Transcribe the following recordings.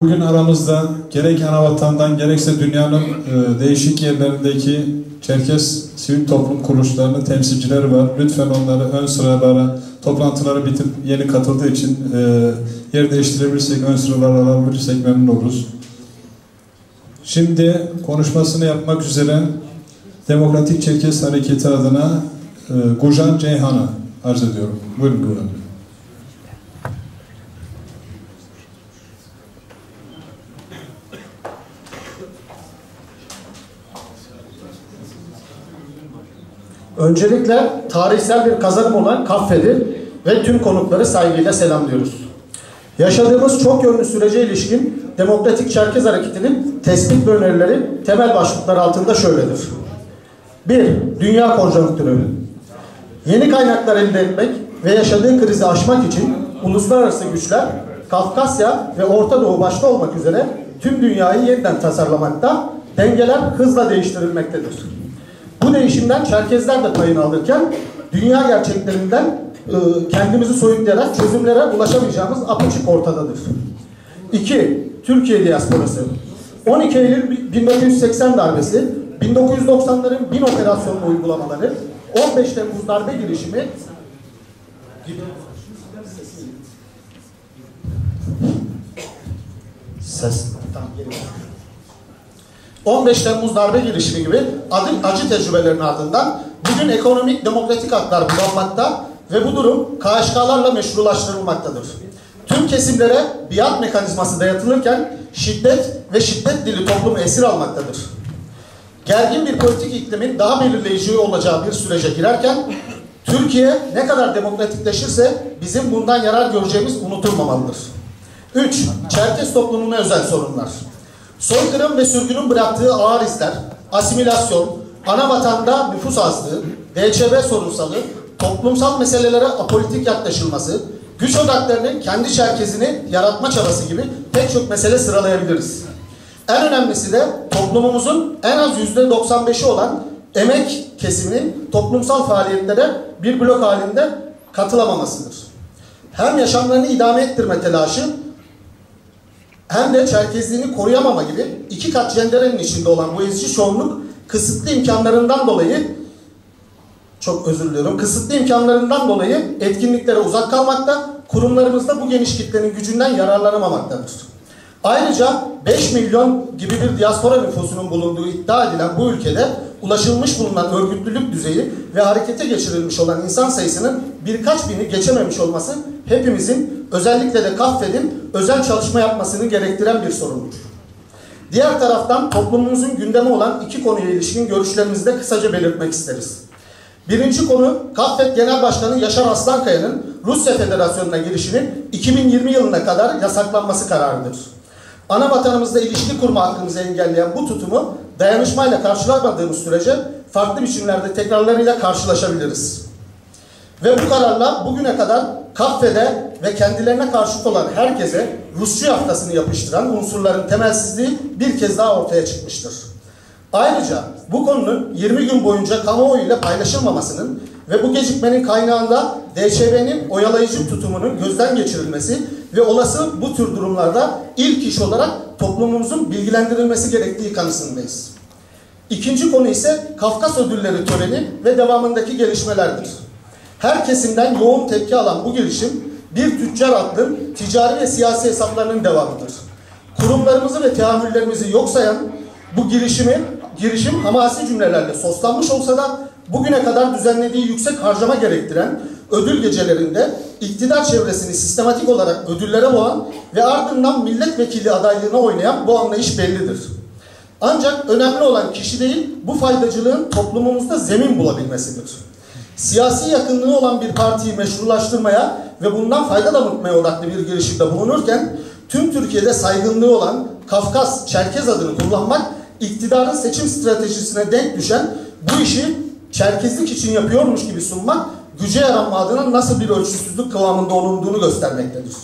Bugün aramızda gerek Anavatan'dan gerekse dünyanın değişik yerlerindeki Çerkes sivil toplum kuruluşlarının temsilcileri var. Lütfen onları ön sıralara, toplantıları bitip yeni katıldığı için yer değiştirebilirsek, ön sıralara alabilirsek memnun oluruz. Şimdi konuşmasını yapmak üzere Demokratik Çerkes Hareketi adına Gujan Ceyhan'ı arz ediyorum. Buyurun Gujan. Öncelikle tarihsel bir kazanım olan Kaffe'di ve tüm konukları saygıyla selamlıyoruz. Yaşadığımız çok yönlü sürece ilişkin Demokratik Çerkez Hareketi'nin tespit ve önerileri temel başlıklar altında şöyledir. 1. Dünya konjonktürü. Yeni kaynaklar elde etmek ve yaşadığı krizi aşmak için uluslararası güçler Kafkasya ve Orta Doğu başta olmak üzere tüm dünyayı yeniden tasarlamakta, dengeler hızla değiştirilmektedir. Bu değişimden Çerkezler de payını alırken dünya gerçeklerinden kendimizi soyutlayarak çözümlere ulaşamayacağımız apaçık ortadadır. 2. Türkiye diasporası. 12 Eylül 1980 darbesi, 1990'ların bin operasyonlu uygulamaları, 15 Temmuz darbe girişimi ses tamam, 15 Temmuz darbe girişimi gibi acı tecrübelerin ardından bugün ekonomik demokratik haklar budanmakta ve bu durum KHK'larla meşrulaştırılmaktadır. Tüm kesimlere biat mekanizması dayatılırken şiddet ve şiddet dili toplumu esir almaktadır. Gergin bir politik iklimin daha belirleyici olacağı bir sürece girerken Türkiye ne kadar demokratikleşirse bizim bundan yarar göreceğimiz unutulmamalıdır. 3. Çerkes toplumuna özel sorunlar. Soykırım ve sürgünün bıraktığı ağır izler, asimilasyon, ana vatanda nüfus azlığı, DÇB sorunsalı, toplumsal meselelere apolitik yaklaşılması, güç odaklarının kendi Çerkezini yaratma çabası gibi pek çok mesele sıralayabiliriz. En önemlisi de toplumumuzun en az %95'i olan emek kesiminin toplumsal faaliyetlere bir blok halinde katılamamasıdır. Hem yaşamlarını idame ettirme telaşı, hem de Çerkezliğini koruyamama gibi iki kat cenderenin içinde olan bu ezici çoğunluk kısıtlı imkanlarından dolayı etkinliklere uzak kalmakta, kurumlarımızda bu geniş kitlenin gücünden yararlanamamaktadır. Ayrıca 5 milyon gibi bir diaspora nüfusunun bulunduğu iddia edilen bu ülkede ulaşılmış bulunan örgütlülük düzeyi ve harekete geçirilmiş olan insan sayısının birkaç bini geçememiş olması hepimizin, özellikle de Kaffe'nin özel çalışma yapmasını gerektiren bir sorundur. Diğer taraftan toplumumuzun gündemi olan iki konuya ilişkin görüşlerimizi de kısaca belirtmek isteriz. Birinci konu, Kaffet Genel Başkanı Yaşar Aslankaya'nın Rusya Federasyonu'na girişinin 2020 yılına kadar yasaklanması kararıdır. Ana vatanımızda ilişki kurma hakkımızı engelleyen bu tutumu dayanışmayla karşılamadığımız sürece farklı biçimlerde tekrarlarıyla karşılaşabiliriz. Ve bu kararla bugüne kadar Kaffe'de ve kendilerine karşıt olan herkese Rusçu yaftasını yapıştıran unsurların temelsizliği bir kez daha ortaya çıkmıştır. Ayrıca bu konunun 20 gün boyunca kamuoyu ile paylaşılmamasının ve bu gecikmenin kaynağında DÇB'nin oyalayıcı tutumunun gözden geçirilmesi ve olası bu tür durumlarda ilk iş olarak toplumumuzun bilgilendirilmesi gerektiği kanısındayız. İkinci konu ise Kafkas Ödülleri töreni ve devamındaki gelişmelerdir. Her kesimden yoğun tepki alan bu girişim bir tüccar aklın ticari ve siyasi hesaplarının devamıdır. Kurumlarımızı ve teamüllerimizi yok sayan bu girişim hamasi cümlelerle soslanmış olsa da bugüne kadar düzenlediği yüksek harcama gerektiren ödül gecelerinde iktidar çevresini sistematik olarak ödüllere boğan ve ardından milletvekili adaylığına oynayan bu anlayış bellidir. Ancak önemli olan kişi değil, bu faydacılığın toplumumuzda zemin bulabilmesidir. Siyasi yakınlığı olan bir partiyi meşrulaştırmaya ve bundan fayda damıtmaya odaklı bir girişimde bulunurken tüm Türkiye'de saygınlığı olan Kafkas, Çerkez adını kullanmak, iktidarın seçim stratejisine denk düşen bu işi Çerkezlik için yapıyormuş gibi sunmak, güce yaranma adına nasıl bir ölçüsüzlük kıvamında olunduğunu göstermektedir.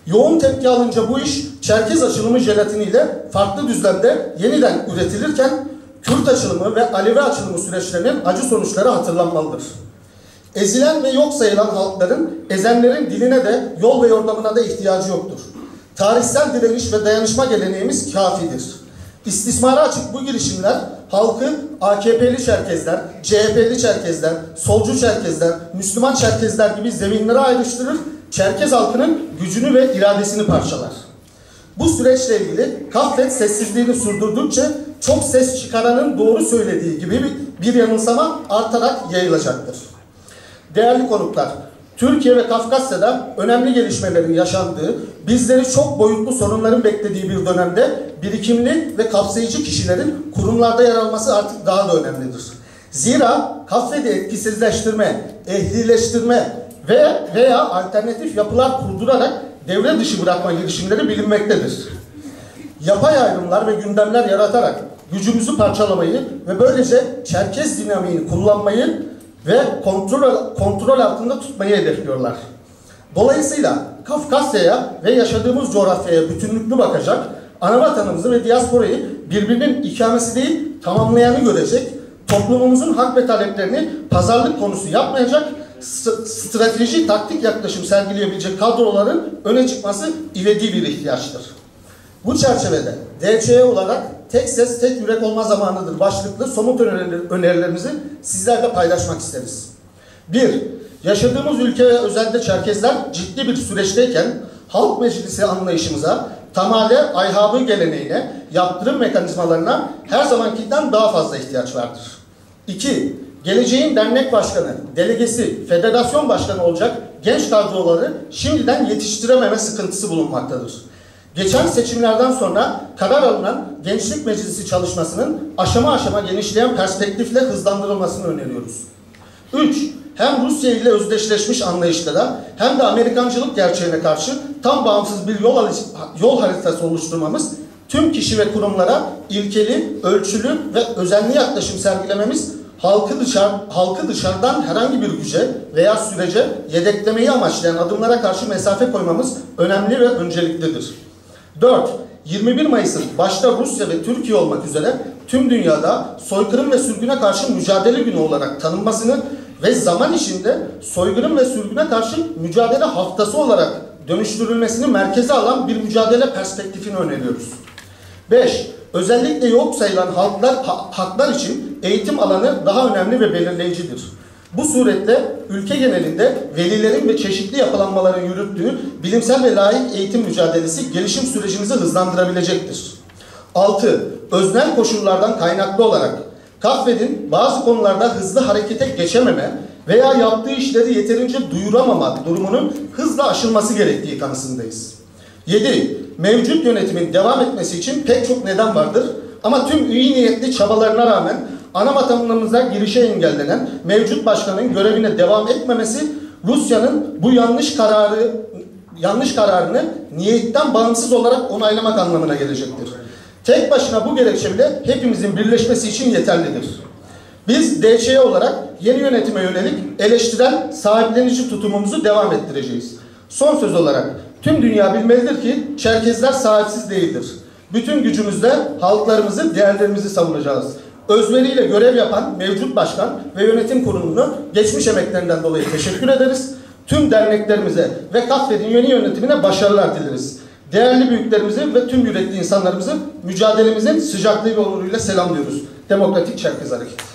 Yoğun tepki alınca bu iş Çerkez açılımı jelatiniyle farklı düzlemde yeniden üretilirken Kürt açılımı ve Alevi açılımı süreçlerinin acı sonuçları hatırlanmalıdır. Ezilen ve yok sayılan halkların, ezenlerin diline de yol ve yordamına da ihtiyacı yoktur. Tarihsel direniş ve dayanışma geleneğimiz kafidir. İstismara açık bu girişimler halkı AKP'li Çerkezler, CHP'li Çerkezler, solcu Çerkezler, Müslüman Çerkezler gibi zeminlere ayrıştırır, Çerkez halkının gücünü ve iradesini parçalar. Bu süreçle ilgili Kaffet sessizliğini sürdürdükçe çok ses çıkaranın doğru söylediği gibi bir yanılsama artarak yayılacaktır. Değerli konuklar, Türkiye ve Kafkasya'da önemli gelişmelerin yaşandığı, bizleri çok boyutlu sorunların beklediği bir dönemde birikimli ve kapsayıcı kişilerin kurumlarda yer alması artık daha da önemlidir. Zira Kaffet'i etkisizleştirme, ehlileştirme veya alternatif yapılar kurdurarak devre dışı bırakma girişimleri bilinmektedir. Yapay ayrımlar ve gündemler yaratarak gücümüzü parçalamayı ve böylece Çerkez dinamiğini kullanmayı ve kontrol altında tutmayı hedefliyorlar. Dolayısıyla Kafkasya'ya ve yaşadığımız coğrafyaya bütünlüklü bakacak, anavatanımızı ve diasporayı birbirinin ikamesi değil tamamlayanı görecek, toplumumuzun hak ve taleplerini pazarlık konusu yapmayacak, strateji, taktik yaklaşım sergileyebilecek kadroların öne çıkması ivedi bir ihtiyaçtır. Bu çerçevede DÇE olarak tek ses tek yürek olma zamanıdır başlıklı somut önerilerimizi sizlerle paylaşmak isteriz. 1. Yaşadığımız ülke ve özellikle Çerkezler ciddi bir süreçteyken halk meclisi anlayışımıza, tamale ayhabı geleneğine, yaptırım mekanizmalarına her zamankinden daha fazla ihtiyaç vardır. 2. Geleceğin dernek başkanı, delegesi, federasyon başkanı olacak genç kadroları şimdiden yetiştirememe sıkıntısı bulunmaktadır. Geçen seçimlerden sonra karar alınan Gençlik Meclisi çalışmasının aşama aşama genişleyen perspektifle hızlandırılmasını öneriyoruz. 3. Hem Rusya ile özdeşleşmiş anlayışlara hem de Amerikancılık gerçeğine karşı tam bağımsız bir yol haritası oluşturmamız, tüm kişi ve kurumlara ilkeli, ölçülü ve özenli yaklaşım sergilememiz, halkı dışarıdan herhangi bir güce veya sürece yedeklemeyi amaçlayan adımlara karşı mesafe koymamız önemli ve önceliklidir. 4. 21 Mayıs'ın başta Rusya ve Türkiye olmak üzere tüm dünyada soykırım ve sürgüne karşı mücadele günü olarak tanınmasını ve zaman içinde soykırım ve sürgüne karşı mücadele haftası olarak dönüştürülmesini merkeze alan bir mücadele perspektifini öneriyoruz. 5. Özellikle yok sayılan haklar için eğitim alanı daha önemli ve belirleyicidir. Bu suretle ülke genelinde velilerin ve çeşitli yapılanmaların yürüttüğü bilimsel ve layık eğitim mücadelesi gelişim sürecimizi hızlandırabilecektir. 6. Öznel koşullardan kaynaklı olarak Kaffet'in bazı konularda hızlı harekete geçememe veya yaptığı işleri yeterince duyuramama durumunun hızla aşılması gerektiği kanısındayız. 7. Mevcut yönetimin devam etmesi için pek çok neden vardır ama tüm iyi niyetli çabalarına rağmen ana vatanımıza girişe engellenen mevcut başkanın görevine devam etmemesi Rusya'nın bu yanlış kararını niyetten bağımsız olarak onaylamak anlamına gelecektir. Tek başına bu gerekçe bile hepimizin birleşmesi için yeterlidir. Biz DÇE olarak yeni yönetime yönelik eleştirel, sahiplenici tutumumuzu devam ettireceğiz. Son söz olarak tüm dünya bilmelidir ki Çerkezler sahipsiz değildir. Bütün gücümüzle halklarımızı, değerlerimizi savunacağız. Özveriyle görev yapan mevcut başkan ve yönetim kurulunu geçmiş emeklerinden dolayı teşekkür ederiz. Tüm derneklerimize ve Kaffet'in yeni yönetimine başarılar dileriz. Değerli büyüklerimizi ve tüm yürekli insanlarımızı mücadelemizin sıcaklığı ve onuruyla selamlıyoruz. Demokratik Çerkez Hareketi.